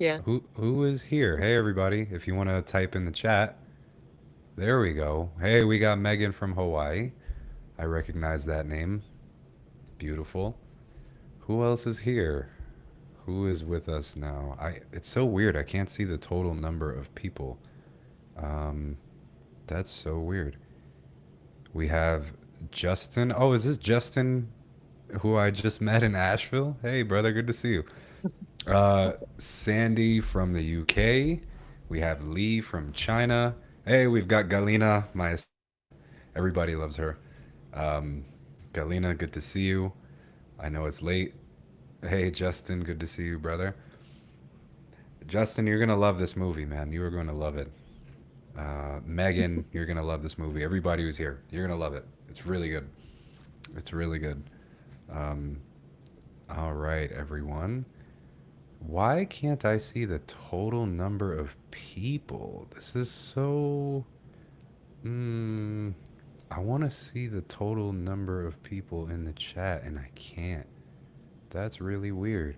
Yeah. Who is here? Hey everybody, if you want to type in the chat. There we go. Hey, we got Megan from Hawaii. I recognize that name. Beautiful. Who else is here? Who is with us now? I It's so weird. I can't see the total number of people. Um that's so weird. We have Justin. Oh, is this Justin who I just met in Asheville? Hey brother, good to see you. Sandy from the UK. We have Lee from China. Hey, we've got Galina. Everybody loves her. Um, Galina, good to see you. I know it's late. Hey, Justin, good to see you, brother. Justin, you're gonna love this movie, man. You are going to love it. Megan, you're gonna love this movie. Everybody who's here, you're gonna love it. It's really good. It's really good. Um, all right, everyone. Why can't I see the total number of people? This is so. Mm, I want to see the total number of people in the chat, and I can't. That's really weird.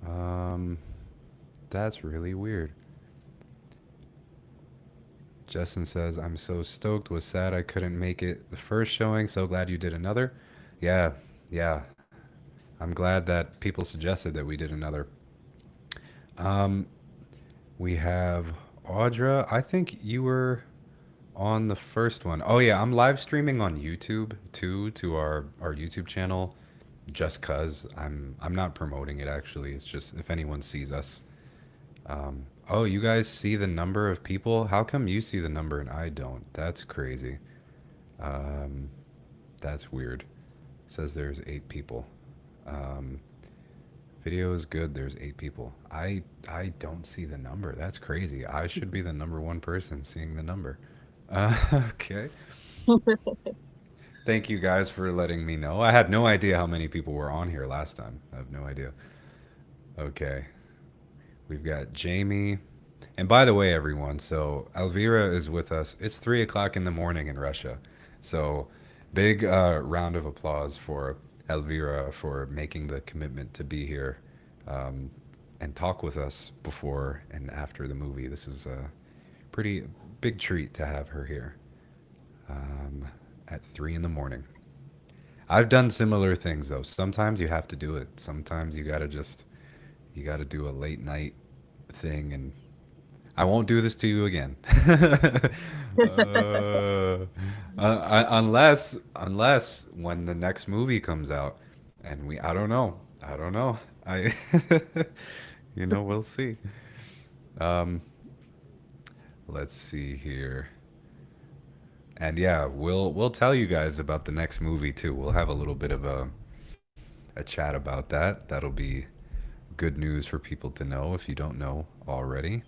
Um, that's really weird. Justin says, I'm so stoked. Was sad I couldn't make it the first showing. So glad you did another. Yeah, yeah. I'm glad that people suggested that we did another. Um, we have Audra. I think you were on the first one. Oh yeah, I'm live streaming on YouTube too to our YouTube channel. Just cause I'm not promoting it actually. It's just if anyone sees us. Oh, you guys see the number of people? How come you see the number and I don't? That's crazy. Um, that's weird. It says there's 8 people. Um, Video is good. There's 8 people. I don't see the number. That's crazy. I should be the number one person seeing the number. Okay. Thank you guys for letting me know. I had no idea how many people were on here last time. I have no idea. Okay. We've got Jamie. And by the way, everyone, so Elvira is with us. It's 3 o'clock in the morning in Russia. So big round of applause for Elvira for making the commitment to be here um, and talk with us before and after the movie. This is a pretty big treat to have her here at 3 in the morning. I've done similar things though. Sometimes you have to do it. Sometimes you gotta do a late night thing, and I won't do this to you again. Unless when the next movie comes out, and I don't know, I don't know, I, we'll see. Um, let's see here, and yeah, we'll tell you guys about the next movie too. We'll have a little bit of a chat about that. That'll be good news for people to know if you don't know already.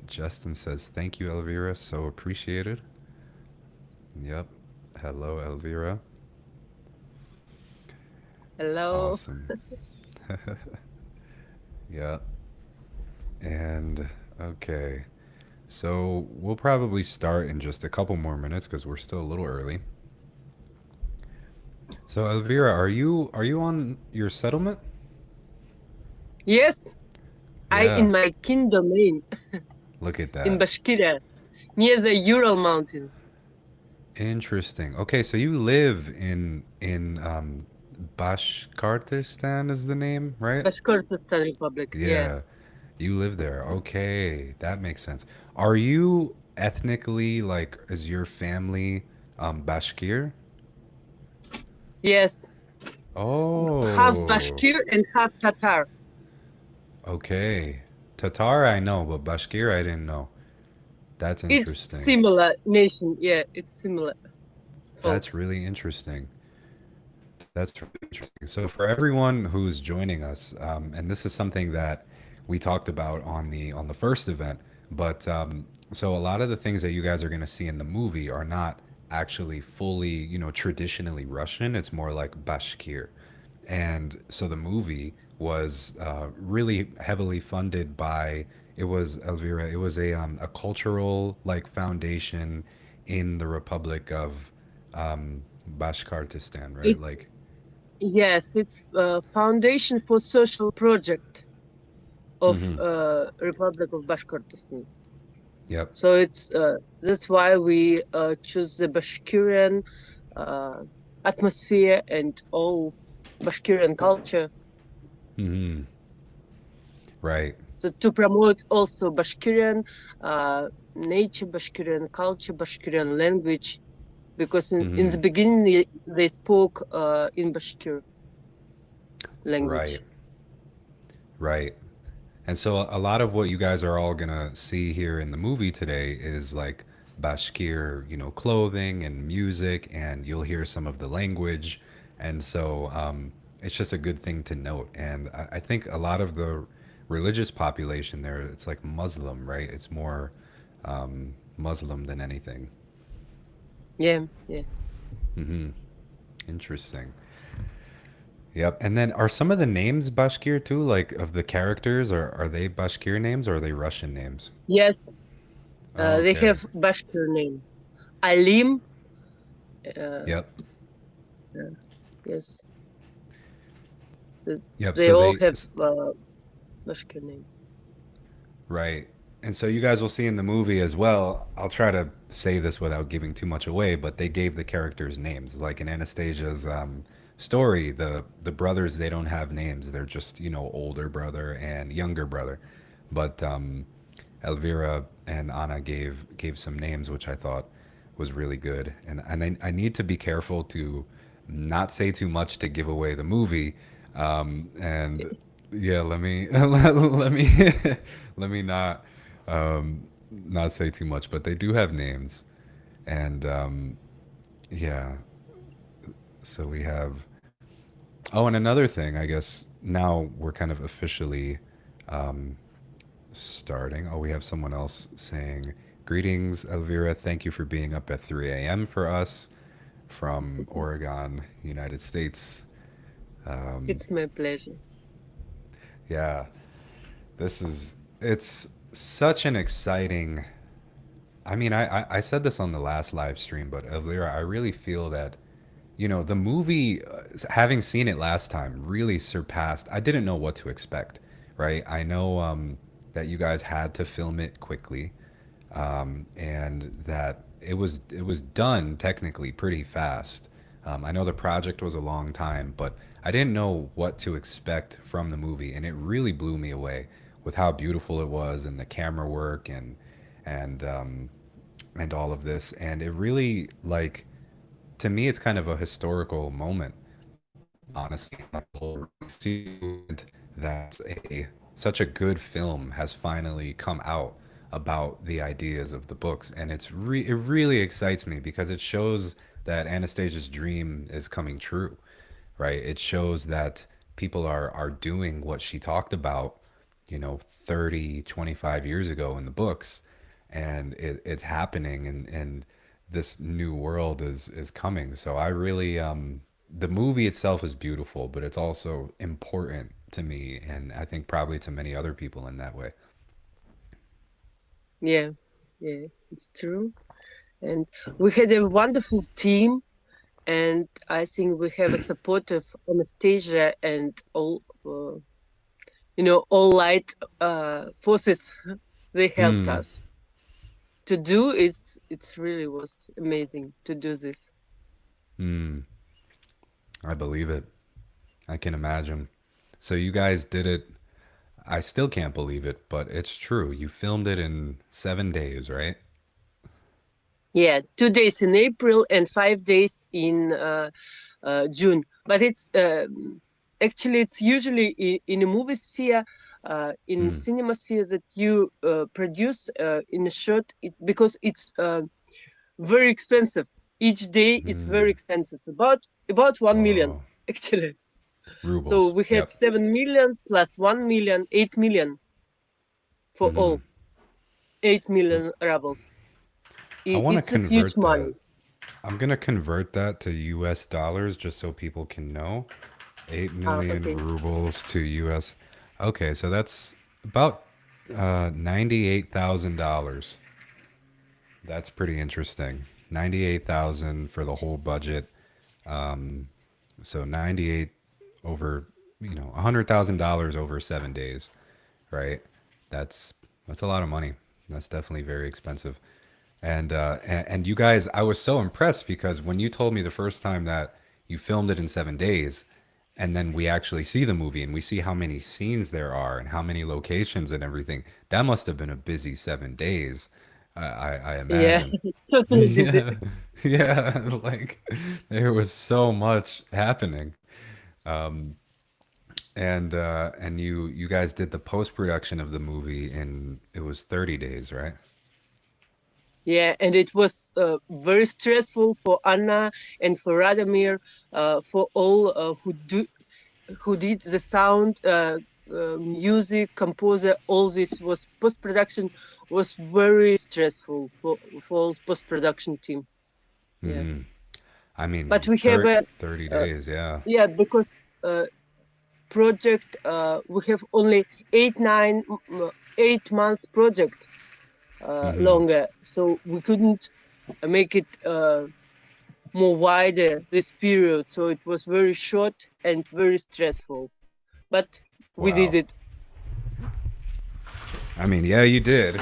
Justin says, thank you, Elvira. So appreciated. Yep. Hello, Elvira. Hello. Awesome. Yeah. And okay. So we'll probably start in just a couple more minutes because we're still a little early. So Elvira, are you on your settlement? Yes, I Yeah. in my kin domain Look at in that. Bashkira, near the Ural Mountains. Interesting. Okay, so you live in Bashkortostan is the name, right? Bashkortostan Republic. Yeah. Yeah. You live there. Okay, that makes sense. Are you ethnically like is your family Bashkir? Yes, half Oh, Bashkir and half Tatar. okay. Tatar I know, but Bashkir I didn't know. That's It's interesting. similar nation. Yeah, it's similar. So That's really interesting. That's really interesting. So for everyone who's joining us, and this is something that we talked about on the first event, but so a lot of the things that you guys are going to see in the movie are not actually fully, traditionally Russian. It's more like Bashkir, and so the movie was really heavily funded by. It was Elvira. It was a cultural like foundation in the Republic of Bashkortostan, right? it's Like yes, it's Foundation for Social Project. of Mm-hmm. Republic of Bashkortostan. Yep. So it's that's why we choose the Bashkirian uh, atmosphere and all Bashkirian culture. Mm-hmm. Right. So to promote also Bashkirian uh, nature, Bashkirian culture, Bashkirian language, because in Mm-hmm. the beginning they spoke in Bashkir Right. language. Right. And so a lot of what you guys are all gonna see here in the movie today is like Bashkir, clothing and music, and you'll hear some of the language. And so it's just a good thing to note. And I think a lot of the religious population there, it's like Muslim, right? It's more Muslim than anything. Yeah, yeah. Interesting. Yep. And then are some of the names Bashkir too, like of the characters, or are they Bashkir names or are they Russian names? Yes, they Okay. have Bashkir name. Alim, uh, Yep. uh, yes, Yep. they So all they have Bashkir name. right. And so you guys will see in the movie as well. I'll try to say this without giving too much away, but they gave the characters names. Like in Anastasia's story, the brothers they don't have names. They're just older brother and younger brother. But Elvira and Anna gave some names, which I thought was really good. And I need to be careful to not say too much to give away the movie. And yeah, let me let me let me not say too much. But they do have names, and yeah. So we have. Oh, and another thing, I guess now we're kind of officially starting. Oh, we have someone else saying, "Greetings, Elvira. Thank you for being up at 3 a.m. for us from Oregon, United States." It's my pleasure. Yeah, it's such an exciting. I mean, I said this on the last live stream, but Elvira, I really feel that, the movie, having seen it last time, really surpassed. I didn't know what to expect, right? I know that you guys had to film it quickly, and that it was done technically pretty fast. I know the project was a long time, but I didn't know what to expect from the movie, and it really blew me away with how beautiful it was and the camera work and and all of this. And it really like to me, it's kind of a historical moment, honestly. That whole that such a good film has finally come out about the ideas of the books, and it really excites me because it shows that Anastasia's dream is coming true, right? It shows that people are doing what she talked about, 30, 25 years ago in the books, and it's happening, and this new world is coming. So I really the movie itself is beautiful, but it's also important to me, and I think probably to many other people in that way. Yeah, yeah, it's true. And we had a wonderful team, and I think we have a supportive Anastasia and all, all light forces. They helped Mm, us to do. It's really was amazing to do this. mm, I believe it. I can imagine. So you guys did it. I still can't believe it, but it's true. You filmed it in 7 days, right? Yeah, 2 days in April and 5 days in June. But it's actually it's usually in a movie sphere, in Mm, cinema sphere that you produce in a short because it's very expensive. Each day it's very mm. expensive, about 1 million Oh, actually. So rubles. we had Yep. 7 million plus 1 million, 8 million for Hmm. all 8 million rubles. I want to It's a huge convert that. money. I'm gonna convert that to US dollars just so people can know. 8 million Okay. rubles to US. Okay, so that's about $98,000. That's pretty interesting. 98,000 for the whole budget. So 98 over, $100,000 over 7 days, right? That's that's a lot of money. That's definitely very expensive. And you guys, I was so impressed because when you told me the first time that you filmed it in 7 days, and then we actually see the movie and we see how many scenes there are and how many locations and everything, that must have been a busy 7 days. I Yeah, imagine. totally busy. Yeah, yeah, like there was so much happening. And you guys did the post production of the movie in it was 30 days, right? Yeah, and it was very stressful for Anna and for Radomir, for all who did the sound, music, composer. All this was post production was very stressful for post production team. Yeah, I mean, but we have a 30 uh, days, yeah. yeah, because project we have only 8 months project longer, so we couldn't make it more wider this period. So it was very short and very stressful, but we did Wow. it. I mean, yeah, you did.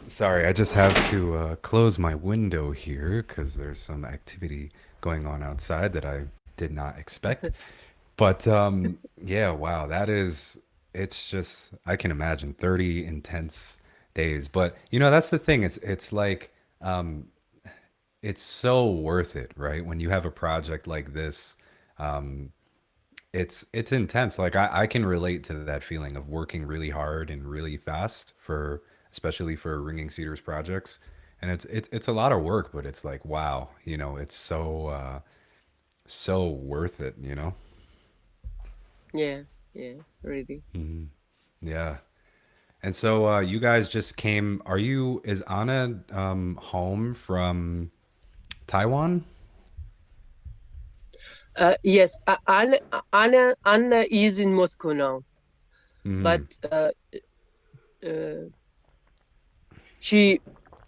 Sorry, I just have to close my window here because there's some activity going on outside that I did not expect. But yeah, wow, it's just, I can imagine 30 intense days. But that's the thing. It's like, it's so worth it, right? When you have a project like this, it's intense. Like I can relate to that feeling of working really hard and really fast for especially for Ringing Cedars projects. And it's a lot of work, but it's like wow, it's so worth it. Yeah, yeah, really. Yeah. And so you guys just came. Is Anna home from Taiwan? Yes, Anna is in Moscow now, but uh, she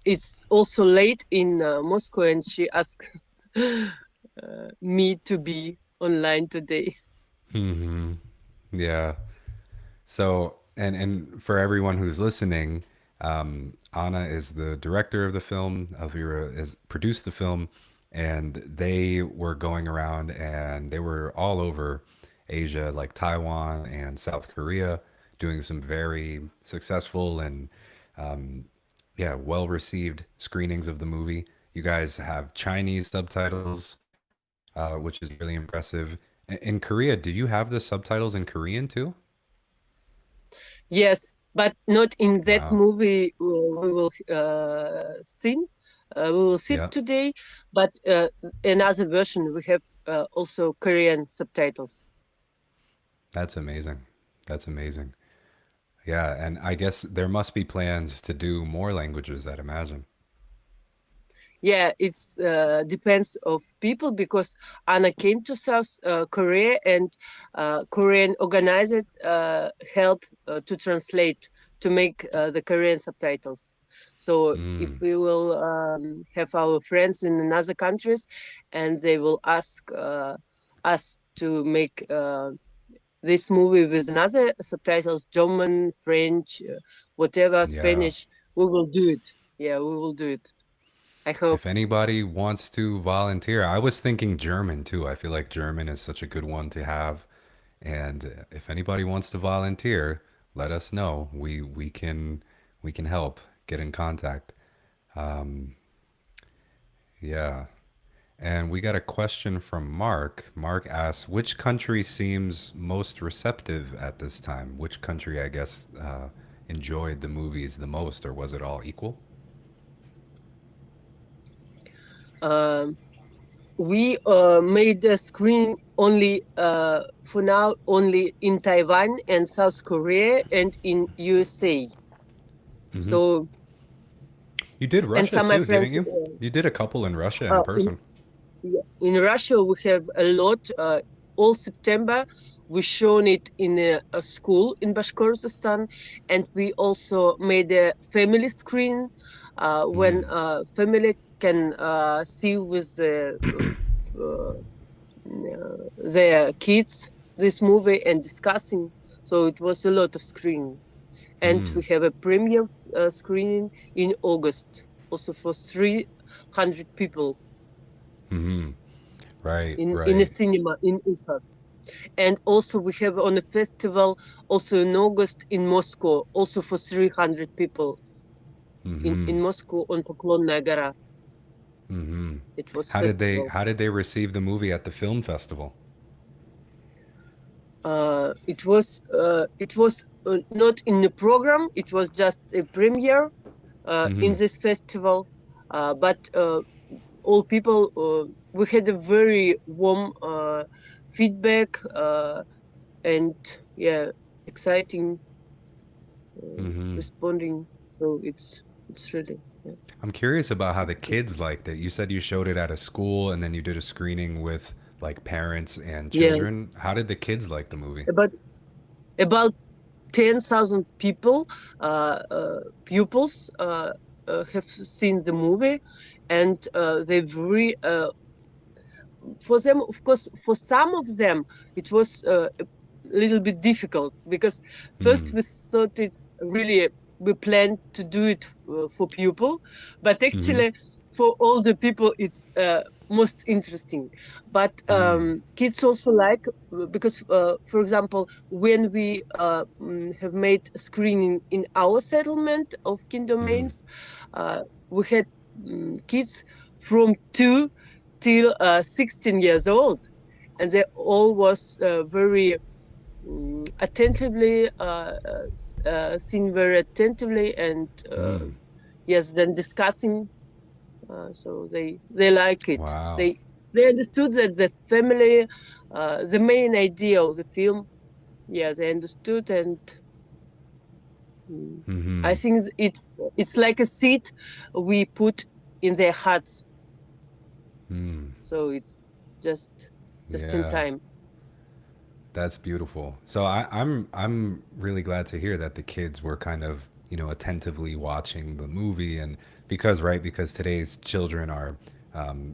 it's also late in Moscow, and she asked me to be online today. Yeah. So, and for everyone who's listening, Anna is the director of the film. Elvira is produced the film, and they were going around and they were all over Asia, like Taiwan and South Korea, doing some very successful and yeah, well received screenings of the movie. You guys have Chinese subtitles, which is really impressive. In Korea, do you have the subtitles in Korean too? Yes, but not in that Wow. movie we will sing. We will see Yeah. today, but another version we have also Korean subtitles. That's amazing. That's amazing. Yeah, and I guess there must be plans to do more languages, I'd imagine. Yeah, it's depends of people because Anna came to South Korea, and Korean organizers help to translate to make the Korean subtitles. So if Mm, we will have our friends in another countries, and they will ask us to make this movie with another subtitles, German, French, whatever, yeah. Spanish, we will do it. Yeah, we will do it. I hope. If anybody wants to volunteer, I was thinking German too. I feel like German is such a good one to have. And if anybody wants to volunteer, let us know. We can help. Get in contact. Yeah. And we got a question from Mark. Mark asks, which country seems most receptive at this time? Which country, I guess, enjoyed the movies the most, or was it all equal? Um, we made the screen only for now only in Taiwan and South Korea and in USA. So You did and Russia some of my too, didn't friends you? You did a couple in Russia in uh, person. in Russia we have a lot. All September we shown it in a school in Bashkortostan, and we also made a family screen when family can see with their kids this movie and discussing. So it was a lot of screening. And we have a premiere screening in August, also for 300 people Right, in a right. cinema in Ufa. And also we have on a festival also in August in Moscow, also for 300 people in Moscow on Poklonnaya Gora. It was festival. How did they receive the movie at the film festival? It was not in the program. It was just a premiere in this festival. But all people, we had a very warm feedback and yeah, exciting responding. So it's really yeah. I'm curious about how the It's good. kids liked it. You said you showed it at a school and then you did a screening with like parents and Yeah, children. How did the kids like the movie? about 10,000 people, pupils, have seen the movie, and they've for them, of course, for some of them, it was a little bit difficult because first we thought it's really we planned to do it for pupil, but actually for all the people it's most interesting. But kids also like because, for example, when we have made a screening in our settlement of Kindomains, we had kids from 2 till 16 years old, and they all was very attentively seen very attentively, and yes, then discussing. So they like it. Wow. They understood that the family, the main idea of the film. Yeah, they understood, and I think it's like a seed we put in their hearts. So it's just in Yeah. time. That's beautiful. So I'm really glad to hear that the kids were kind of, you know, attentively watching the movie. And because today's children are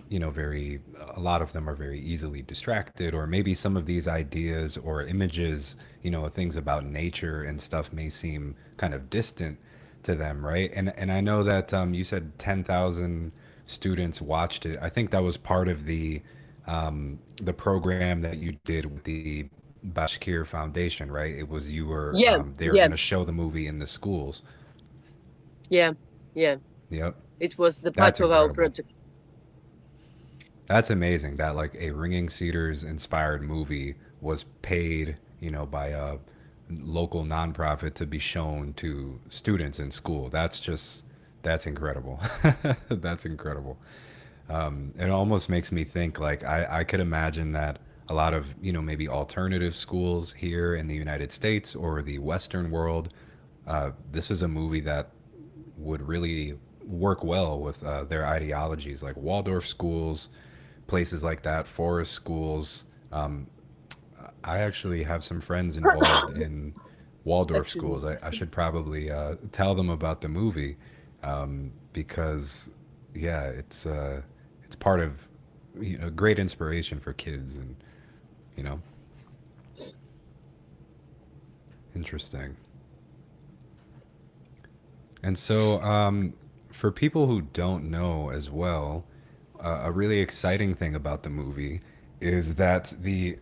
you know, very, a lot of them are very easily distracted, or maybe some of these ideas or images, you know, things about nature and stuff may seem kind of distant to them, right? And I know that you said 10,000 students watched it. I think that was part of the program that you did with the Bashkir Foundation, right? It was you were Yeah, they were yeah, going to show the movie in the schools. yeah, yeah. Yep. It was the part That's of our incredible. project. That's amazing that like a Ringing Cedars inspired movie was paid, you know, by a local nonprofit to be shown to students in school. That's incredible. That's incredible. It almost makes me think like I could imagine that a lot of, you know, maybe alternative schools here in the United States or the Western world, this is a movie that would really work well with their ideologies, like Waldorf schools, places like that, forest schools. I actually have some friends involved in Waldorf Excuse me. schools. I should probably tell them about the movie because, yeah, it's part of, you know, great inspiration for kids, and you know, interesting. And so, for people who don't know as well, a really exciting thing about the movie is that the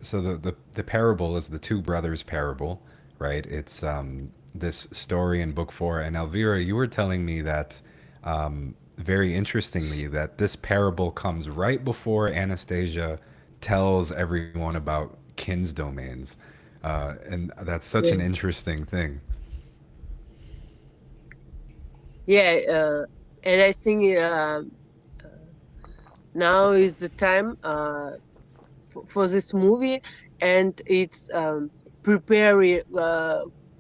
parable is the two brothers parable, right? It's this story in book four. And Elvira, you were telling me that very interestingly that this parable comes right before Anastasia tells everyone about Kin's domains, and that's such Yeah, an interesting thing. yeah, and I think now is the time for this movie, and it's preparing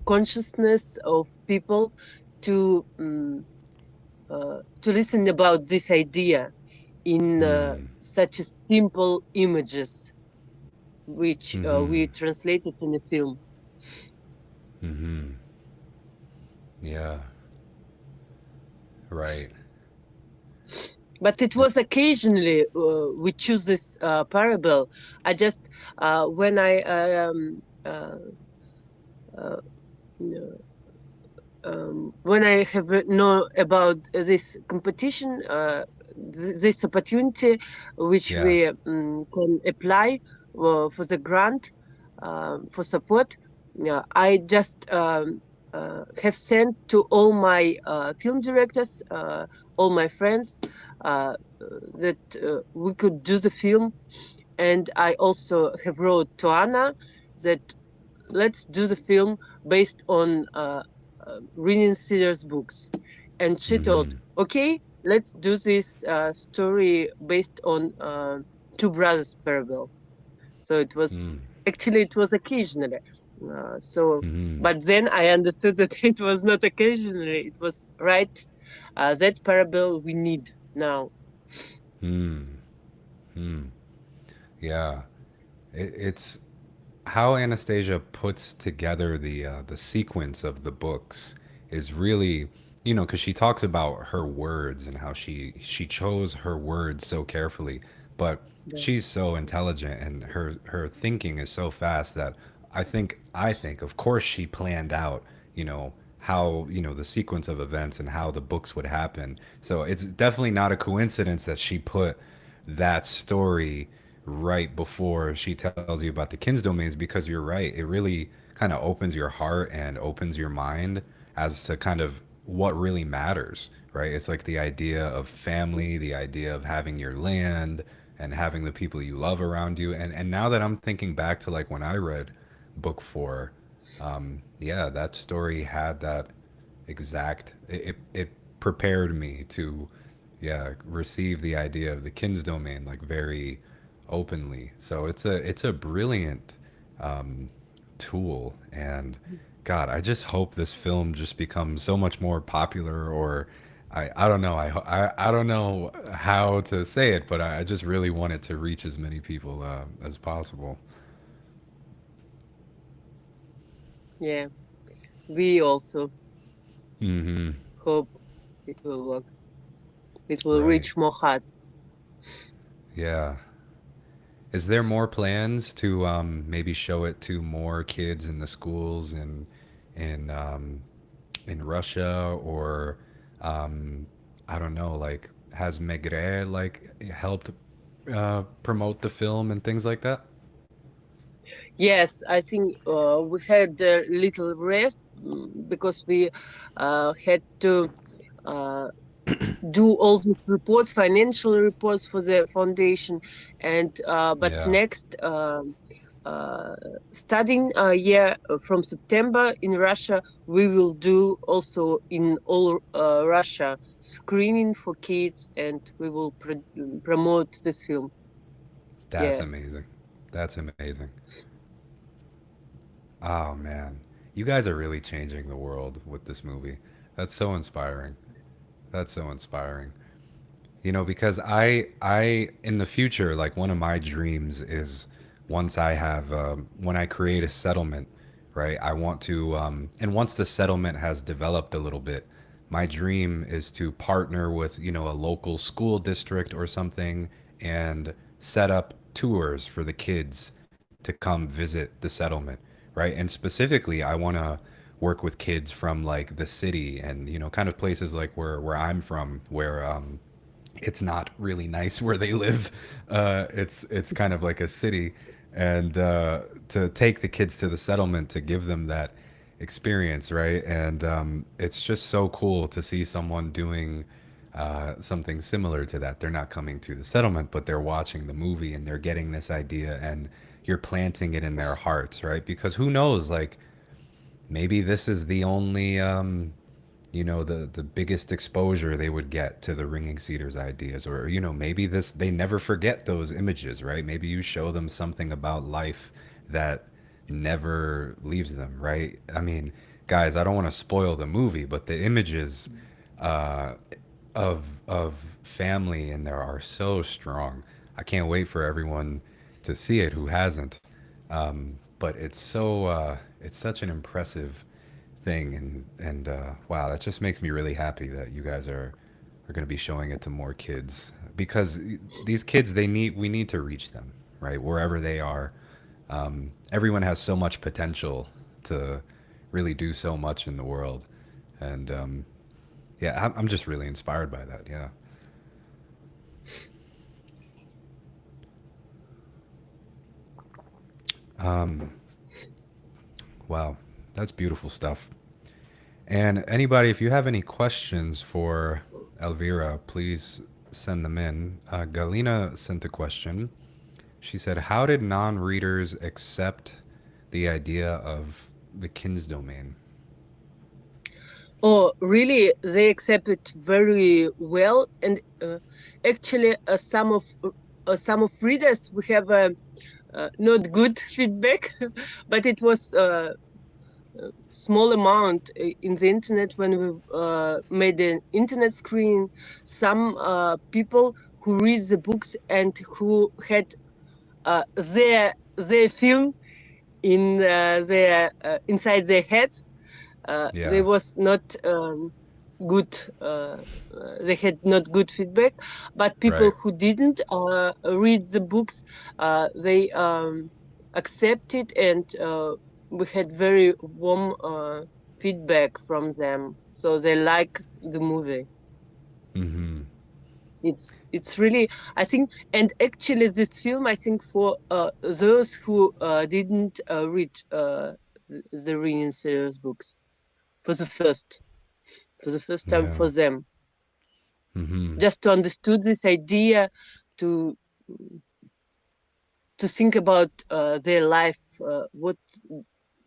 consciousness of people to listen about this idea in such a simple images, which we translated in the film. Yeah, right. But it And was occasionally we choose this parable. I just when I uh, when I have know about this competition, this opportunity, which Yeah. we can apply for the grant for support, yeah, I just have sent to all my film directors, all my friends, that we could do the film, and I also have wrote to Anna that let's do the film based on reading Sears books. And she told, Mm-hmm. okay, let's do this story based on Two Brothers parable. So it was Mm. actually it was occasionally. So, Mm-hmm. but then I understood that it was not occasionally. It was right. That parable we need now. Mm. Mm. Yeah. It's how Anastasia puts together the sequence of the books is really, you know, because she talks about her words and how she chose her words so carefully, but Yeah. she's so intelligent and her thinking is so fast that I think of course she planned out, you know, how, you know, the sequence of events and how the books would happen. So it's definitely not a coincidence that she put that story right before she tells you about the Kins domains, because you're right. It really kind of opens your heart and opens your mind as to kind of what really matters, right? It's like the idea of family, the idea of having your land and having the people you love around you. And now that I'm thinking back to like when I read book 4, yeah, that story had that exact it prepared me to, yeah, receive the idea of the Kins domain like very openly. So it's a brilliant tool. And God, I just hope this film just becomes so much more popular. Or I don't know, I don't know how to say it, but I just really want it to reach as many people as possible. Yeah. We also Mm-hmm. hope it will work. It will Right. reach more hearts. Yeah. Is there more plans to maybe show it to more kids in the schools in in Russia? Or I don't know, like has Megre like helped promote the film and things like that? Yes, I think we had a little rest because we had to uh, do all these reports, financial reports for the foundation, and but Yeah, next uh, studying year from September in Russia, we will do also in all Russia screening for kids, and we will promote this film. that's Yeah. amazing. That's amazing. Oh man, you guys are really changing the world with this movie. That's so inspiring. That's so inspiring. You know, because I in the future, like one of my dreams is once I have when I create a settlement, right? I want to and once the settlement has developed a little bit, my dream is to partner with, you know, a local school district or something and set up tours for the kids to come visit the settlement, right? And specifically, I want to work with kids from like the city and, you know, kind of places like where I'm from, where it's not really nice where they live. It's kind of like a city, and to take the kids to the settlement to give them that experience, right? And it's just so cool to see someone doing something similar to that. They're not coming to the settlement, but they're watching the movie and they're getting this idea, and you're planting it in their hearts, right? Because who knows, like maybe this is the only you know, the biggest exposure they would get to the Ringing Cedars ideas. Or, you know, maybe this they never forget those images, right? Maybe you show them something about life that never leaves them, right? I mean, guys, I don't want to spoil the movie, but the images uh, of family in there are so strong. I can't wait for everyone to see it who hasn't. But it's so it's such an impressive thing. And wow, that just makes me really happy that you guys are going to be showing it to more kids, because these kids, we need to reach them, right, wherever they are. Everyone has so much potential to really do so much in the world. And yeah, I'm just really inspired by that. Yeah. Wow, that's beautiful stuff. And anybody, if you have any questions for Elvira, please send them in. Galina sent a question. She said, "How did non-readers accept the idea of the Kins domain?" Oh, really? They accept it very well, and actually, some of readers we have not good feedback, but it was small amount in the internet when we made an internet screen. Some people who read the books and who had their film in their inside their head, they Yeah. was not good. They had not good feedback, but people Right. who didn't read the books, they accept it, and we had very warm feedback from them. So they like the movie. Mm-hmm. It's really, I think, and actually this film, I think, for those who didn't read the Renin series books for the first time Yeah. for them, Mm-hmm. just to understood this idea, to think about their life,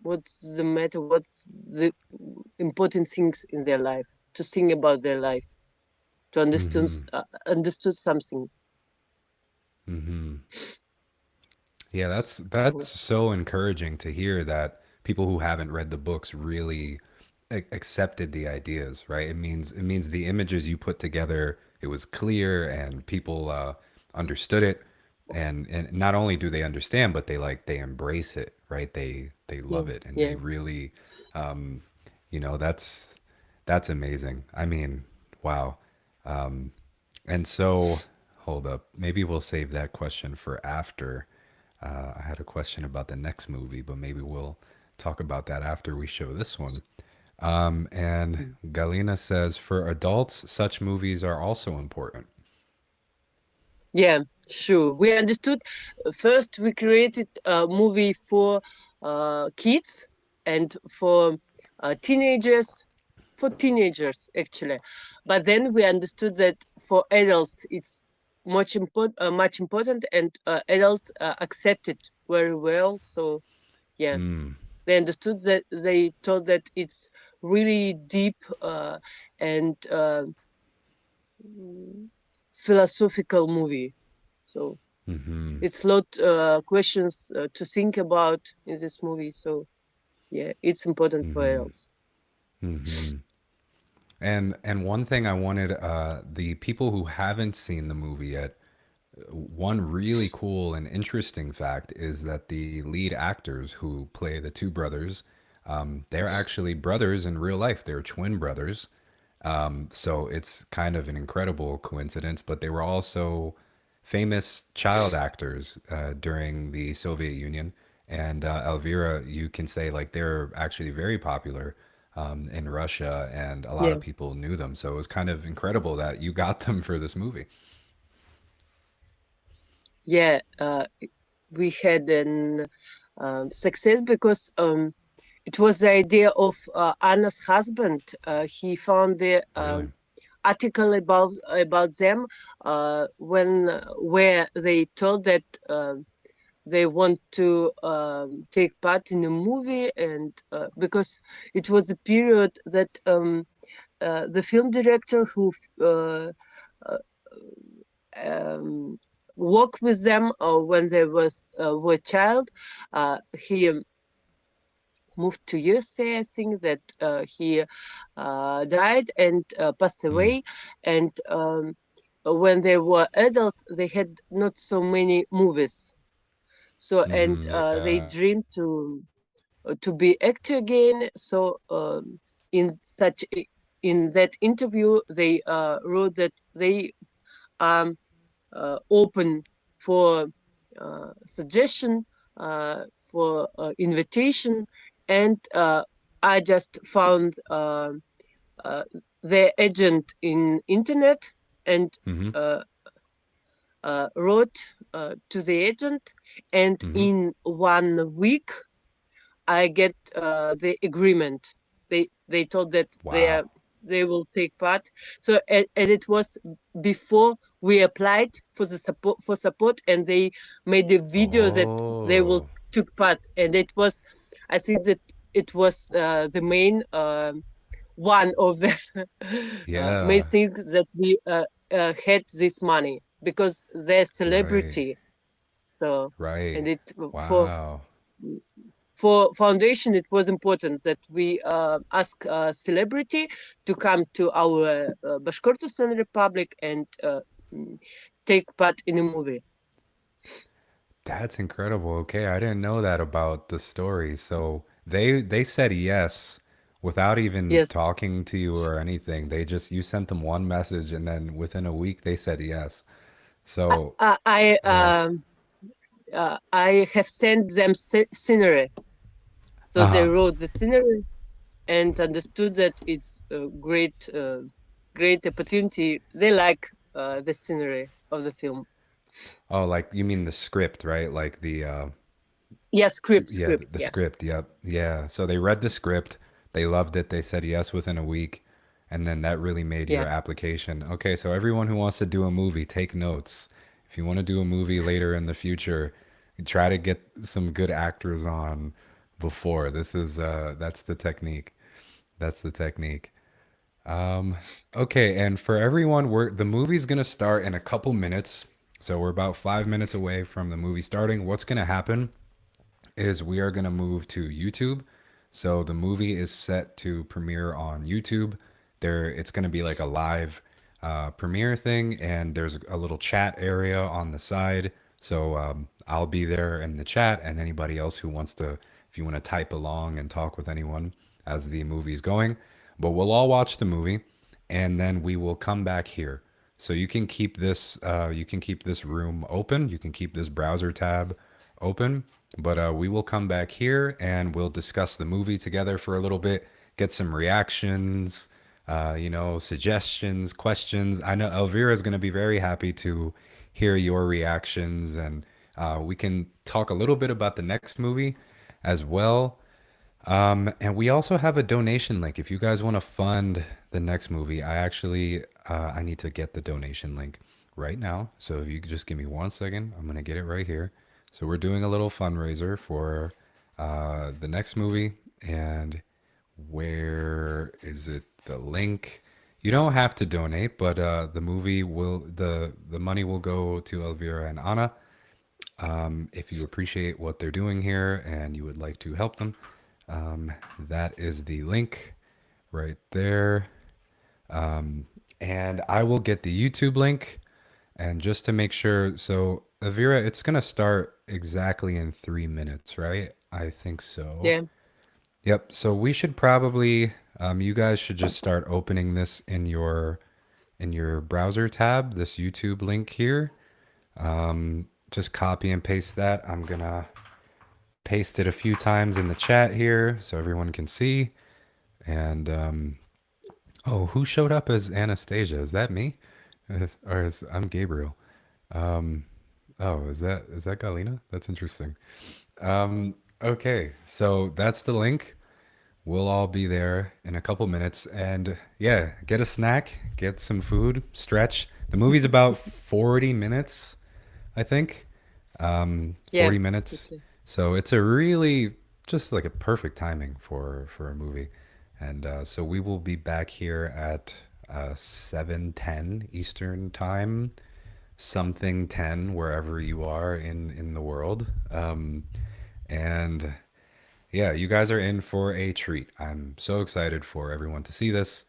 what's the matter, what's the important things in their life, to think about their life, to Mm-hmm. understood something. Mm-hmm. Yeah, that's so encouraging to hear that people who haven't read the books really accepted the ideas, right? It means the images you put together, it was clear and people understood it, and not only do they understand, but they embrace it, right? They Yeah, love it and they yeah, really, that's amazing. I mean, wow. And so, hold up. Maybe we'll save that question for after. I had a question about the next movie, but maybe we'll talk about that after we show this one. And mm. Galina says, for adults, such movies are also important. Yeah, sure. We understood. First, we created a movie for kids and for teenagers, actually. But then we understood that for adults it's much important, and adults accept it very well. So yeah, Mm, they understood that. They thought that it's really deep and philosophical movie. So hmm it's a lot questions to think about in this movie. So yeah, it's important for hmm adults. hmm And one thing I wanted the people who haven't seen the movie yet, one really cool and interesting fact is that the lead actors who play the two brothers, they're actually brothers in real life. They're twin brothers. So it's kind of an incredible coincidence, but they were also famous child actors during the Soviet Union. And Elvira, you can say like they're actually very popular in Russia, and a lot Yeah, of people knew them. So it was kind of incredible that you got them for this movie. yeah. We had an success because it was the idea of Anna's husband. He found the Really? article about them when where they told that they want to take part in a movie, and because it was a period that the film director who uh, um, worked with them when they were child, he moved to USA. I think that he died and passed Mm, away, and when they were adults, they had not so many movies. So and they yeah. dreamed to be actor again. So in such in that interview, they wrote that they are open for suggestion, for invitation, and I just found uh, the agent in internet and Mm-hmm. uh, wrote to the agent, and Mm-hmm. in 1 week I get the agreement. They told that Wow. they will take part. So and it was before we applied for the support, and they made a video that they will Oh, took part, and it was, I think that it was the main one of the main yeah. things that we had this money because they're Right. celebrity. So Right. and it Wow. for foundation it was important that we ask a celebrity to come to our Bashkortostan Republic and mm, take part in a movie. That's incredible. Okay, I didn't know that about the story. So they said yes without even Yes, talking to you or anything. They just you sent them one message and then within a week they said yes. So, I I, yeah. I have sent them scenery, so they Uh-huh. wrote the scenery and understood that it's a great opportunity. They like the scenery of the film. Oh, like you mean the script, right? Like Yeah, script, yeah, script. the Yeah, script. Yep. Yeah. So they read the script, they loved it, they said yes within a week, and then that really made your yeah, application. Okay, so everyone who wants to do a movie, take notes. If you want to do a movie later in the future, try to get some good actors on before. This is that's the technique. That's the technique. Okay, and for everyone, the movie's gonna start in a couple minutes. So we're about 5 minutes away from the movie starting. What's gonna happen is we are going to move to YouTube. So the movie is set to premiere on YouTube. It's going to be like a live premiere thing, and there's a little chat area on the side. So I'll be there in the chat, and anybody else who wants to, if you want to type along and talk with anyone as the movie's going. But we'll all watch the movie, and then we will come back here. So you can keep this room open. You can keep this browser tab open, but we will come back here and we'll discuss the movie together for a little bit, get some reactions, suggestions, questions. I know Elvira is going to be very happy to hear your reactions, and we can talk a little bit about the next movie as well. And we also have a donation link. If you guys want to fund the next movie, I need to get the donation link right now. So if you could just give me 1 second, I'm gonna get it right here. So we're doing a little fundraiser for the next movie, and where is it? The link. You don't have to donate, but the money will go to Elvira and Anna. If you appreciate what they're doing here and you would like to help them, that is the link right there. And I will get the YouTube link. And just to make sure, so Avira, it's gonna start exactly in 3 minutes, right? I think so. yeah. Yep. So we should probably, you guys should just start opening this in your browser tab, this YouTube link here. Just copy and paste that. I'm gonna paste it a few times in the chat here so everyone can see. And oh, who showed up as Anastasia? Is that me? I'm Gabriel. Oh, is that Galina? That's interesting. Okay, so that's the link. We'll all be there in a couple minutes, and yeah, get a snack, get some food, stretch. The movie's about 40 minutes, I think. Yeah, 40 minutes. okay. So it's a really just like a perfect timing for a movie. And so we will be back here at 7:10 Eastern time, something 10 wherever you are in the world. And yeah, you guys are in for a treat. I'm so excited for everyone to see this.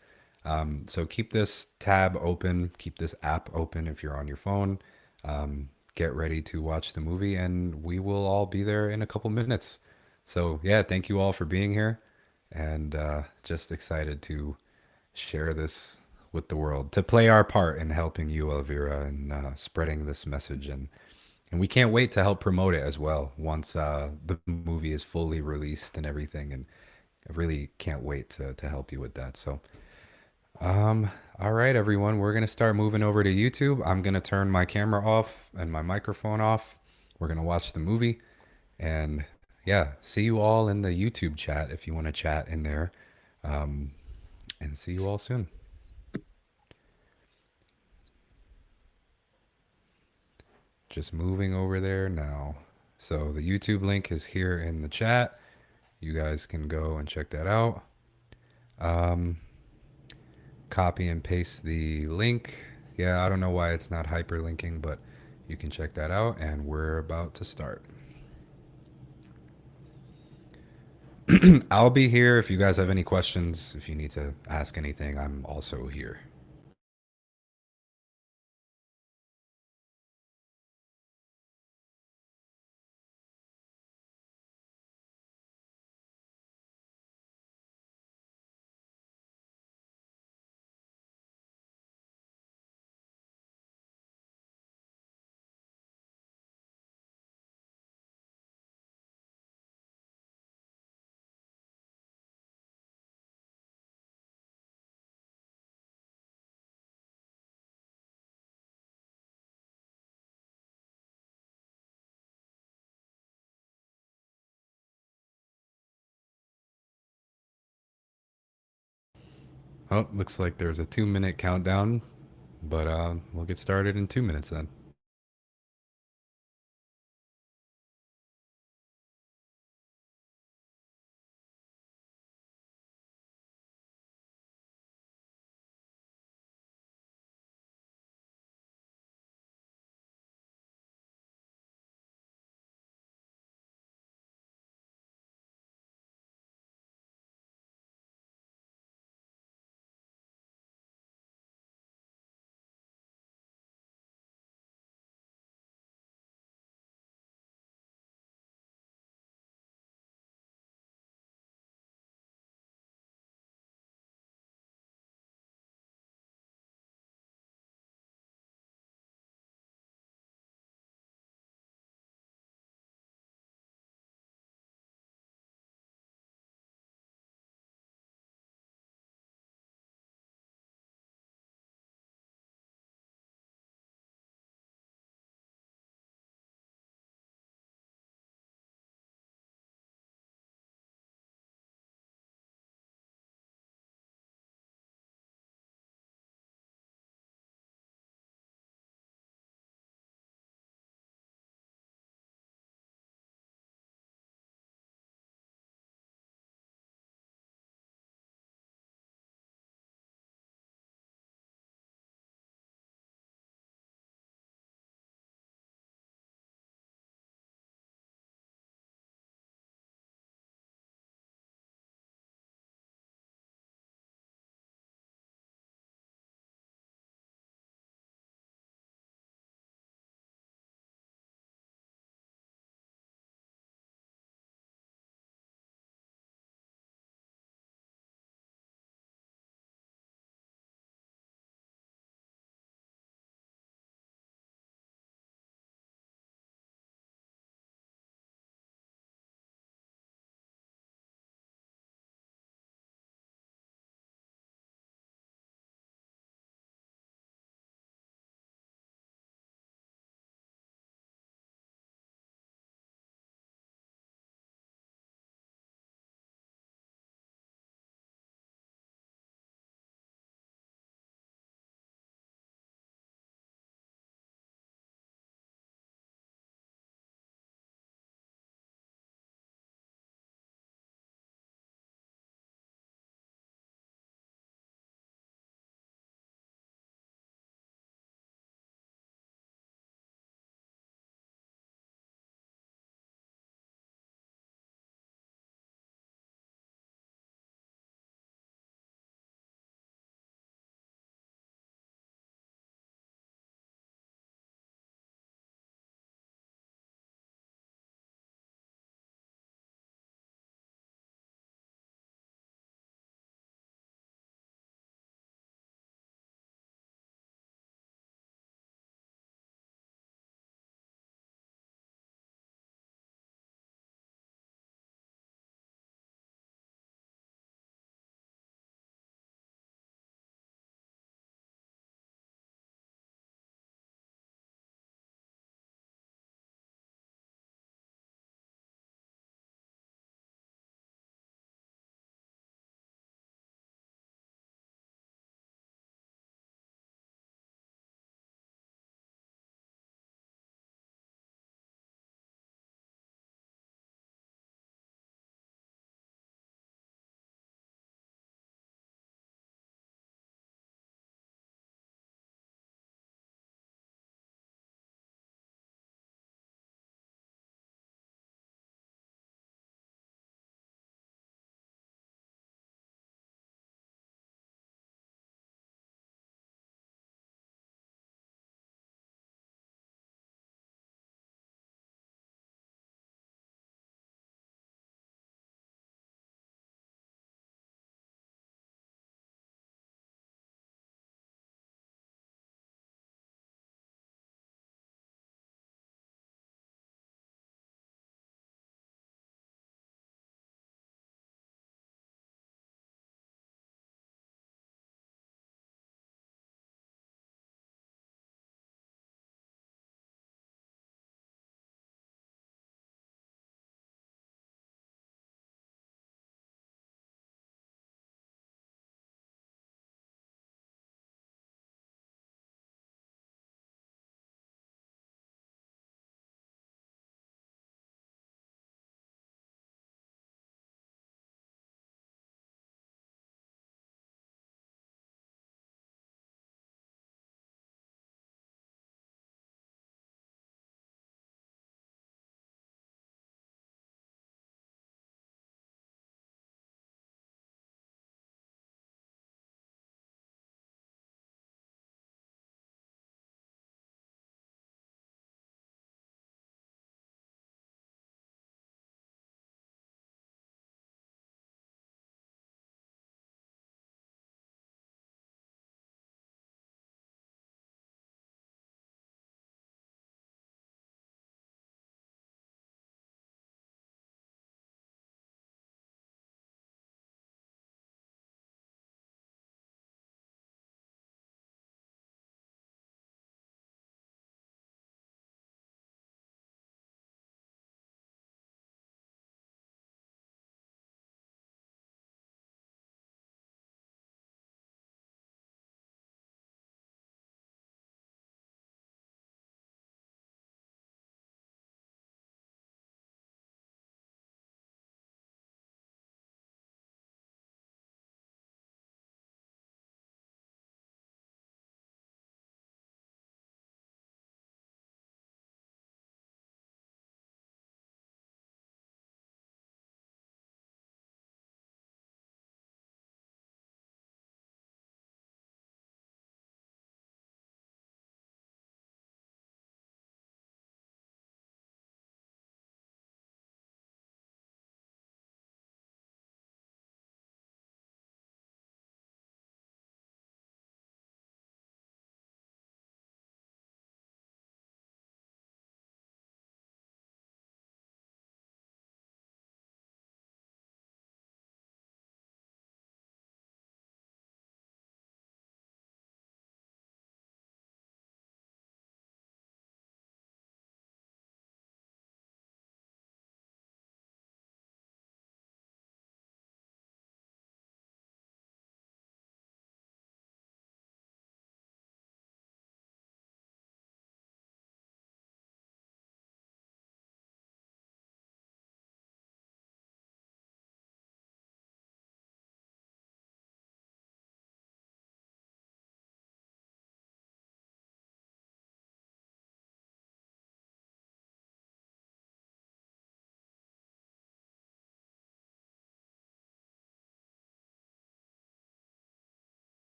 So keep this tab open, keep this app open if you're on your phone. Get ready to watch the movie, and we will all be there in a couple minutes. So yeah, thank you all for being here, and just excited to share this with the world, to play our part in helping you, Elvira, and spreading this message. And we can't wait to help promote it as well once the movie is fully released and everything. And I really can't wait to help you with that. So, um, all right, everyone, we're gonna start moving over to YouTube. I'm gonna turn my camera off and my microphone off. We're gonna watch the movie, and yeah, see you all in the YouTube chat if you want to chat in there. Um, and see you all soon. Just moving over there now. So the YouTube link is here in the chat. You guys can go and check that out. Copy and paste the link. Yeah, I don't know why it's not hyperlinking, but you can check that out. And we're about to start. I'll be here if you guys have any questions. If you need to ask anything, I'm also here. Oh, looks like there's a 2 minute countdown, but we'll get started in 2 minutes then.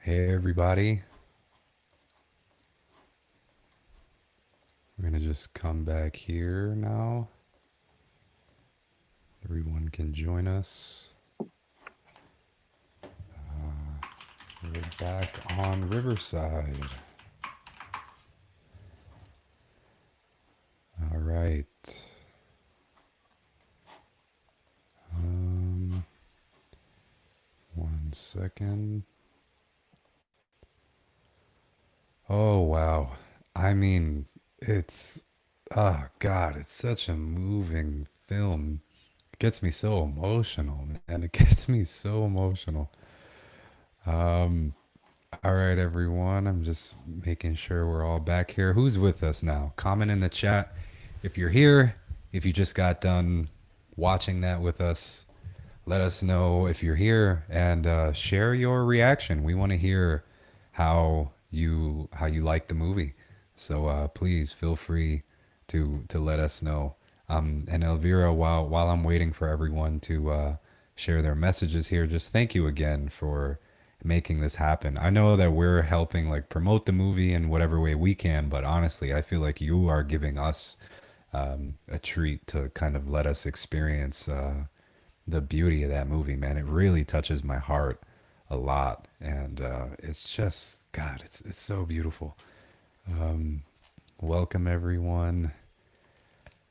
Hey, everybody. We're going to just come back here now. Everyone can join us. We're back on Riverside. All right. One second. Oh, wow. I mean, it's, oh, God, it's such a moving film. It gets me so emotional, man. It gets me so emotional. All right, everyone. I'm just making sure we're all back here. Who's with us now? Comment in the chat if you're here, if you just got done watching that with us. Let us know if you're here and share your reaction. We want to hear how you like the movie. So please feel free to let us know. And Elvira, while I'm waiting for everyone to share their messages here, just thank you again for making this happen. I know that we're helping like promote the movie in whatever way we can, but honestly, I feel like you are giving us a treat to kind of let us experience the beauty of that movie, man. It really touches my heart a lot, and it's just God, it's so beautiful. Welcome everyone.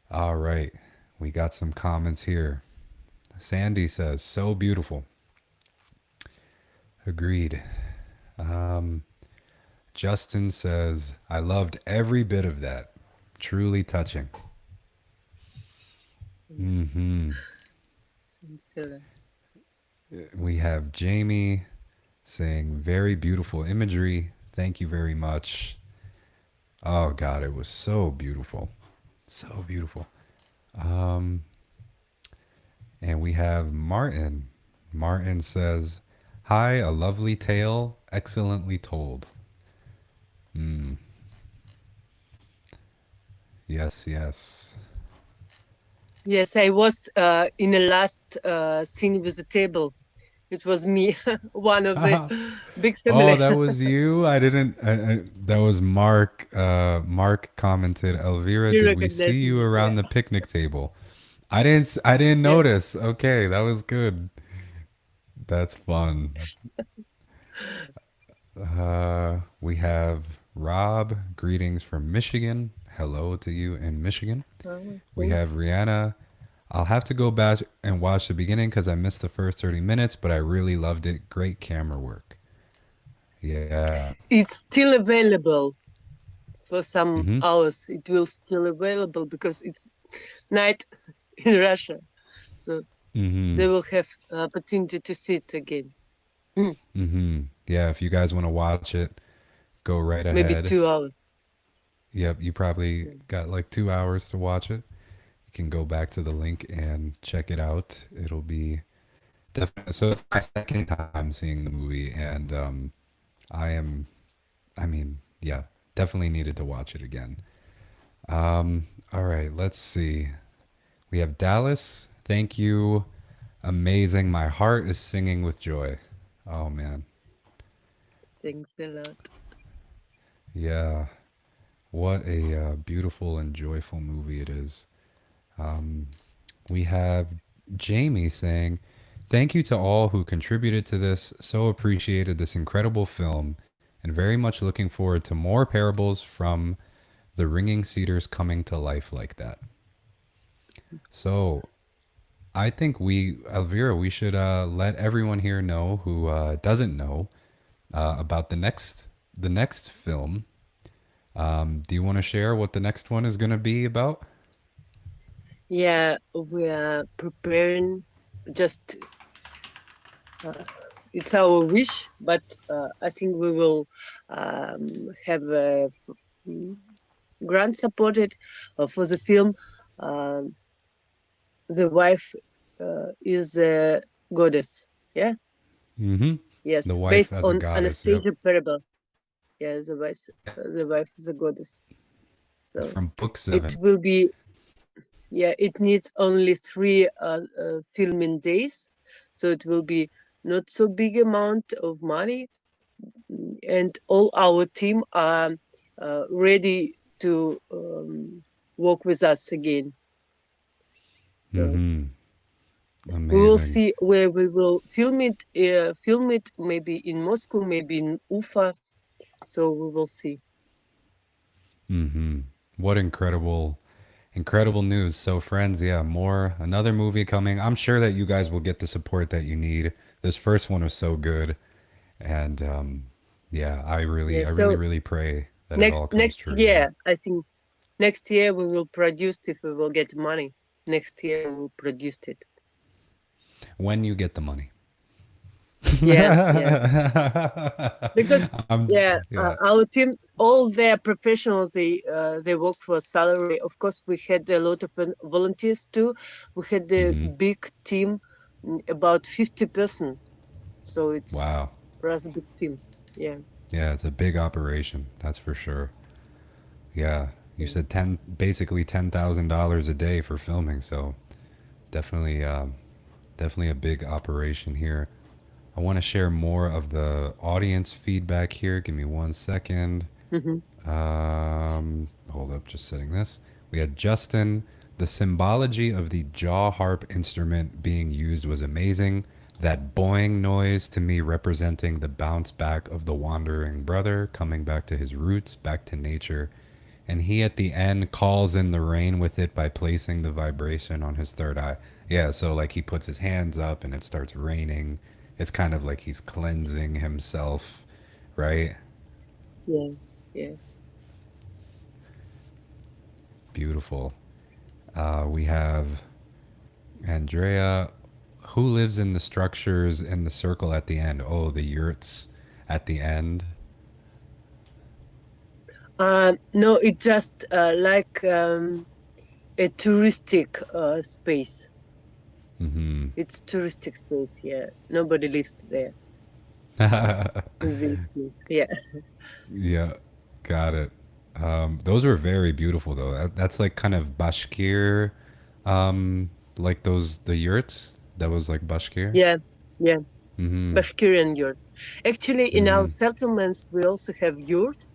All right, we got some comments here. Sandy says, "So beautiful." Agreed. Justin says, "I loved every bit of that. Truly touching." Thanks a lot. We have Jamie saying, "Very beautiful imagery. Thank you very much." Oh God, it was so beautiful. So beautiful. And we have Martin. Martin says, "Hi, a lovely tale, excellently told." Yes, yes. Yes, I was in the last scene with the table. It was me, one of the big Oh, family. that was you? I didn't. That was Mark. Mark commented, "Elvira, You did we see recognize you me? around Yeah. the picnic table?" I didn't. I didn't Yes. notice. Okay, that was good. That's fun. We have Rob. Greetings from Michigan. Hello to you in Michigan. Oh, We have thanks. Rihanna. I'll have to go back and watch the beginning because I missed the first 30 minutes, but I really loved it. Great camera work. Yeah. It's still available for some Mm-hmm. hours. It will still available because it's night in Russia, so Mm-hmm. they will have opportunity to see it again. Mm-hmm. Yeah, if you guys want to watch it, go right Maybe ahead. 2 hours. Yep, you probably Yeah. got like 2 hours to watch it. You can go back to the link and check it out. It'll be definitely so it's my second time seeing the movie and I am I mean, yeah, definitely needed to watch it again. All right, let's see. We have Dallas. Thank you. Amazing. My heart is singing with joy. Oh man. Thanks a lot. Yeah. What a beautiful and joyful movie it is. We have Jamie saying, "Thank you to all who contributed to this. So appreciated this incredible film and very much looking forward to more parables from the Ringing Cedars coming to life like that." So I think Elvira, we should let everyone here know who doesn't know about the next film. Do you want to share what the next one is going to be about? Yeah, we are preparing. Just it's our wish, but I think we will have a grant supported for the film. Um the wife is a goddess. Yeah. Mm-hmm. The Yes, wife based as a on goddess. Yep. Anastasia Parable. Yeah, the wife is a goddess. It's So from book it 7. will be. Yeah, it needs only 3 filming days, so it will be not so big amount of money, and all our team are ready to work with us again. So Mm-hmm. we will Amazing. see where we will film it. Film it maybe in Moscow, maybe in Ufa. So we will see. Mm-hmm. What incredible news. So friends, yeah, another movie coming. I'm sure that you guys will get the support that you need. This first one was so good. And yeah, Yeah. I really, So really pray that it all next comes next true. Yeah. year, I think next year we will produce if we will get money. Next year we will produce it. When you get the money. Yeah, yeah. Because yeah, Yeah. our team, all their professionals, they work for salary. Of course, we had a lot of volunteers too. We had a Hmm. big team, about 50 person. So it's Wow. rather big team. Yeah. Yeah, it's a big operation. That's for sure. Yeah. You So, said basically $10,000 a day for filming. So definitely, definitely a big operation here. I want to share more of the audience feedback here. Give me 1 second. mhm. Hold up, just setting this. We had Justin. The symbology of the jaw harp instrument being used was amazing. That boing noise to me representing the bounce back of the wandering brother, coming back to his roots, back to nature. And he at the end calls in the rain with it by placing the vibration on his third eye. Yeah, so like he puts his hands up and it starts raining. It's kind of like he's cleansing himself, right? Yeah, yeah. Beautiful. We have Andrea. Who lives in the structures in the circle at the end? Oh, the yurts at the end. No, it just like a touristic space. Mm-hmm. It's touristic space. Yeah, nobody lives there in this place. Yeah, Yeah, got it. Those were very beautiful though. That's like kind of Bashkir, like the yurts. That was like Bashkir. yeah, yeah. Mm-hmm. Bashkirian yurts. Actually, in our Mm-hmm. settlements, we also have yurt.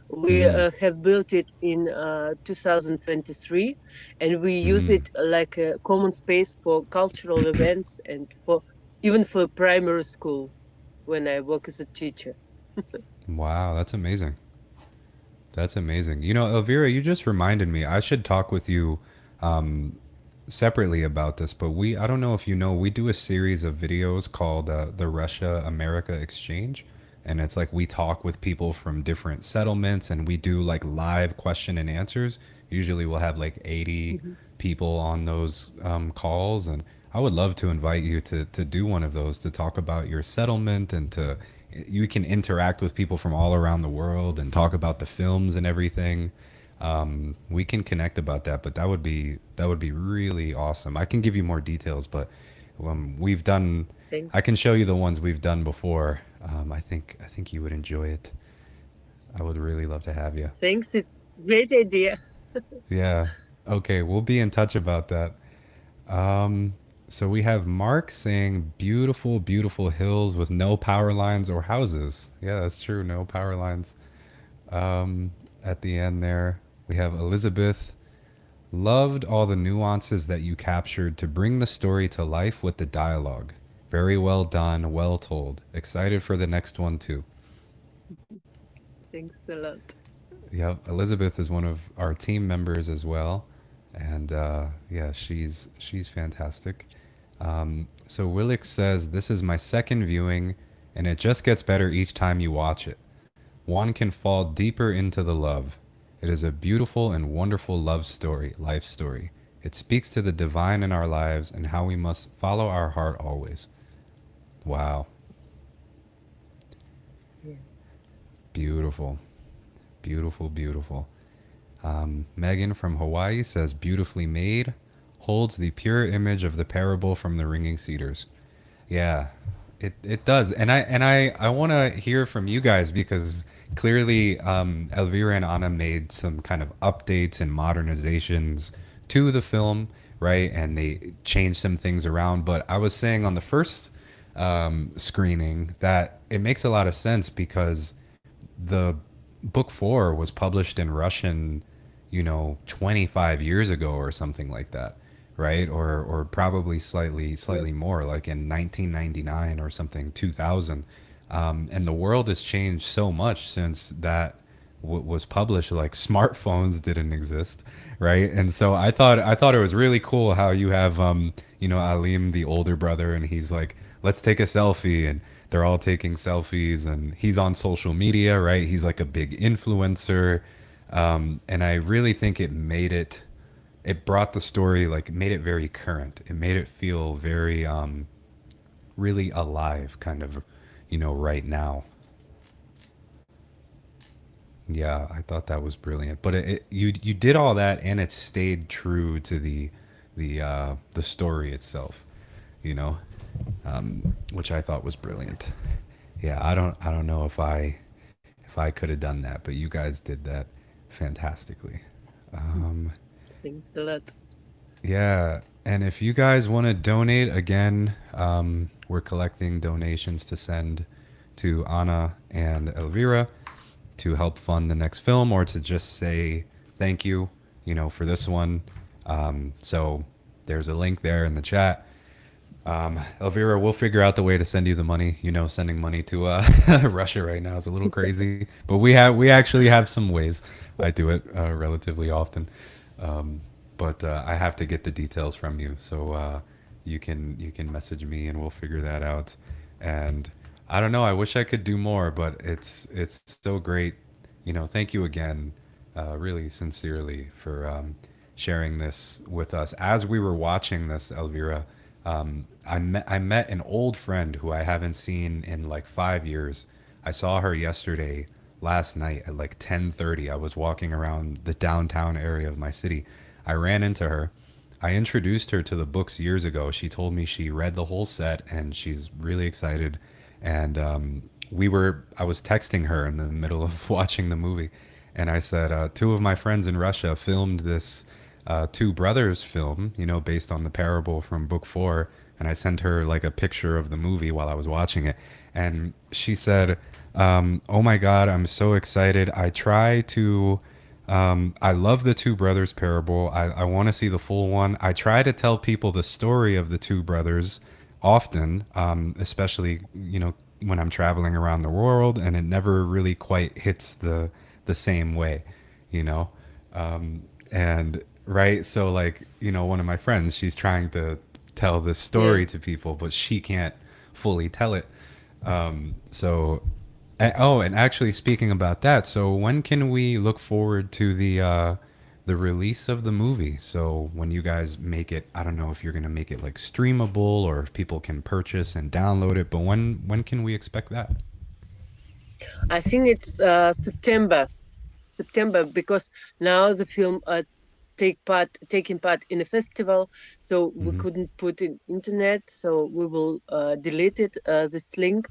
We Mm-hmm. have built it in 2023, and we use Mm-hmm. it like a common space for cultural events and for even for primary school when I work as a teacher. Wow, that's amazing. That's amazing. You know, Elvira, you just reminded me. I should talk with you um, separately about this, but I don't know if you know, we do a series of videos called the Russia America Exchange. And it's like we talk with people from different settlements and we do like live question and answers. Usually we'll have like 80 Mhm. people on those calls. And I would love to invite you to do one of those to talk about your settlement and you can interact with people from all around the world and talk about the films and everything. We can connect about that, but that would be really awesome. I can give you more details, but we've done. I Thanks. can show you the ones we've done before. I think you would enjoy it. I would really love to have you. Thanks. It's great idea. Yeah. Okay, we'll be in touch about that. Um, so we have Mark saying beautiful, beautiful hills with no power lines or houses. Yeah, that's true. No power lines. Um, at the end there, we have Elizabeth. Loved all the nuances that you captured to bring the story to life with the dialogue. Very well done, well told. Excited for the next one too. Thanks a lot. Yep, Elizabeth is one of our team members as well, and yeah, she's fantastic. So Willix says this is my second viewing, and it just gets better each time you watch it. One can fall deeper into the love. It is a beautiful and wonderful love story, life story. It speaks to the divine in our lives and how we must follow our heart always. Wow, Yeah. beautiful, beautiful, beautiful. Megan from Hawaii says, beautifully made, holds the pure image of the parable from the ringing cedars. Yeah, it does. I want to hear from you guys because clearly Elvira and Anna made some kind of updates and modernizations to the film, right? And they changed some things around. But I was saying on the first screening, that it makes a lot of sense because the book four was published in Russian, 25 years ago or something like that, right? Or probably Yeah. slightly more, like in 1999 or something, 2000. And the world has changed so much since that was published. Like smartphones didn't exist, right? And so I thought it was really cool how you have Alim, the older brother, and he's like, let's take a selfie, and they're all taking selfies, and he's on social media, right? He's like a big influencer. And I really think it brought the story, like made it very current. It made it feel very really alive, kind of, right now. Yeah, I thought that was brilliant. But you did all that, and it stayed true to the story itself, you know, which I thought was brilliant. Yeah, I don't know if I could have done that, but you guys did that fantastically. Um, Thanks a lot. yeah, and if you guys want to donate again, we're collecting donations to send to Anna and Elvira to help fund the next film, or to just say thank you, for this one. So there's a link there in the chat. Elvira, we'll figure out the way to send you the money. Sending money to Russia right now is a little crazy, but we actually have some ways. I do it relatively often, but I have to get the details from you. So you can message me and we'll figure that out. And I don't know. I wish I could do more, but it's so great. Thank you again, really sincerely, for sharing this with us. As we were watching this, Elvira, I met an old friend who I haven't seen in like 5 years. I saw her yesterday, last night at like 10:30. I was walking around the downtown area of my city. I ran into her. I introduced her to the books years ago. She told me she read the whole set and she's really excited. And I was texting her in the middle of watching the movie, and I said, two of my friends in Russia filmed this Two Brothers film, based on the parable from book four. And I sent her like a picture of the movie while I was watching it. And she said, oh my God, I'm so excited. I love the Two Brothers parable. I want to see the full one. I try to tell people the story of the two brothers often, especially, when I'm traveling around the world, and it never really quite hits the same way, you know? And right, so like, one of my friends, she's trying to tell this Yeah. story to people, but she can't fully tell it. So oh, and actually speaking about that, so when can we look forward to the release of the movie? So when you guys make it, I don't know if you're gonna make it like streamable or if people can purchase and download it, but when can we expect that? I think it's September, because now the film taking part in a festival, so we Mm-hmm. couldn't put in internet, so we will delete it, this link.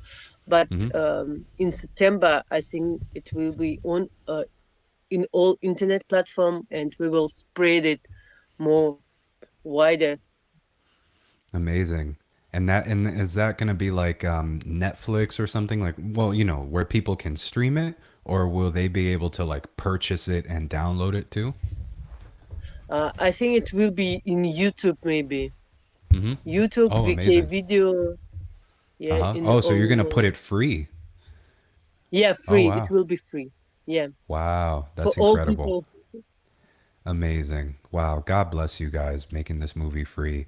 But Mm-hmm. in September, I think it will be on in all internet platform, and we will spread it more wider. Amazing. And is that gonna be like Netflix or something, like, well, where people can stream it, or will they be able to like purchase it and download it too? I think it will be in YouTube, maybe Mm-hmm. YouTube, Oh, VK amazing. Video, yeah, Uh-huh. in Oh, so you're gonna all. put it free. Yeah, Oh, free. It wow. will be free. Yeah, Wow, for that's all incredible. people. Amazing. Wow, God bless you guys making this movie free.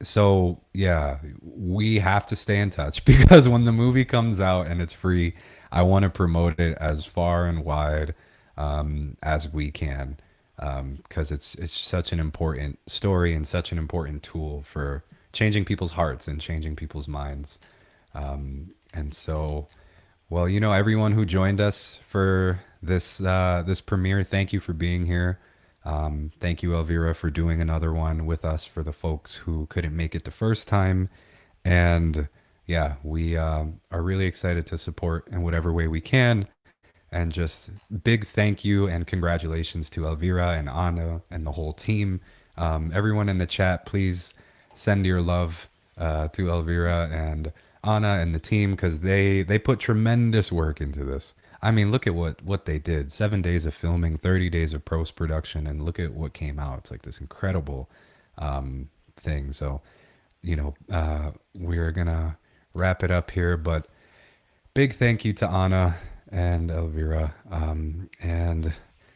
So yeah, we have to stay in touch because when the movie comes out and it's free, I want to promote it as far and wide as we can, because it's such an important story and such an important tool for changing people's hearts and changing people's minds. And so, well, everyone who joined us for this premiere, thank you for being here. Thank you, Elvira, for doing another one with us for the folks who couldn't make it the first time. And yeah, we are really excited to support in whatever way we can. And just big thank you and congratulations to Elvira and Anna and the whole team. Everyone in the chat, please send your love to Elvira and Anna and the team because they put tremendous work into this. I mean, look at what they did. 7 days of filming, 30 days of post production, and look at what came out. It's like this incredible thing. So, we're gonna wrap it up here, but big thank you to Anna and Elvira. And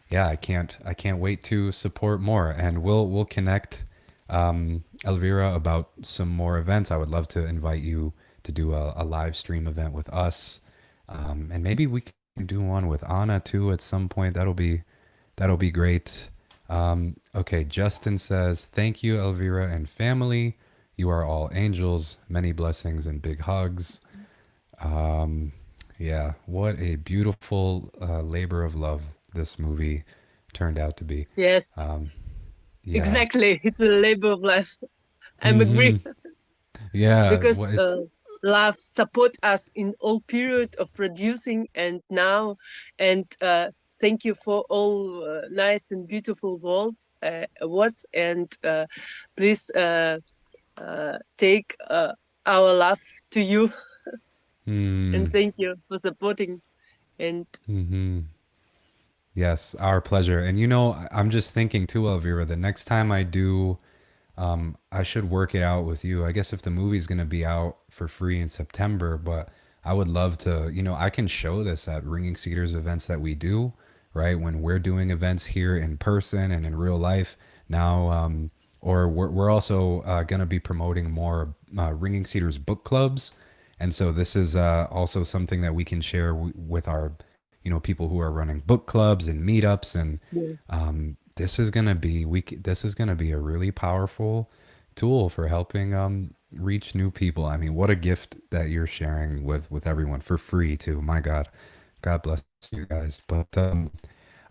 yeah, I can't wait to support more, and we'll connect, Elvira, about some more events. I would love to invite you to do a live stream event with us, and maybe we can do one with Anna too at some point. That'll be great. Okay, Justin says, thank you, Elvira and family. You are all angels. Many blessings and big hugs. Yeah, what a beautiful labor of love this movie turned out to be. Yes, Yeah. exactly. It's a labor of love. I'm Hmm. agree Yeah. because Well, it's. love support us in all period of producing and now, and thank you for all nice and beautiful words, and please take our love to you and Mm, thank you for supporting and hmm. Yes, our pleasure. And I'm just thinking too, Elvira, the next time I do, I should work it out with you. I guess if the movie's going to be out for free in September, but I would love to, I can show this at Ringing Cedars events that we do, right? When we're doing events here in person and in real life now, or we're also going to be promoting more Ringing Cedars book clubs. And so this is also something that we can share with our, people who are running book clubs and meetups. And yeah. this is gonna be this is gonna be a really powerful tool for helping reach new people. I mean, what a gift that you're sharing with everyone for free too. My God, God bless you guys. But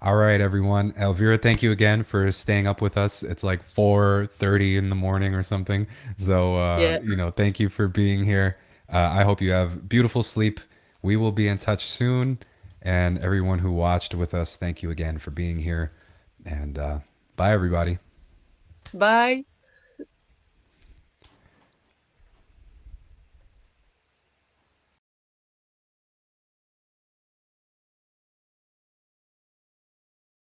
all right, everyone. Elvira, thank you again for staying up with us. It's like 4:30 in the morning or something. So Yeah. thank you for being here. I hope you have beautiful sleep. We will be in touch soon. And everyone who watched with us, thank you again for being here. And bye, everybody. Bye.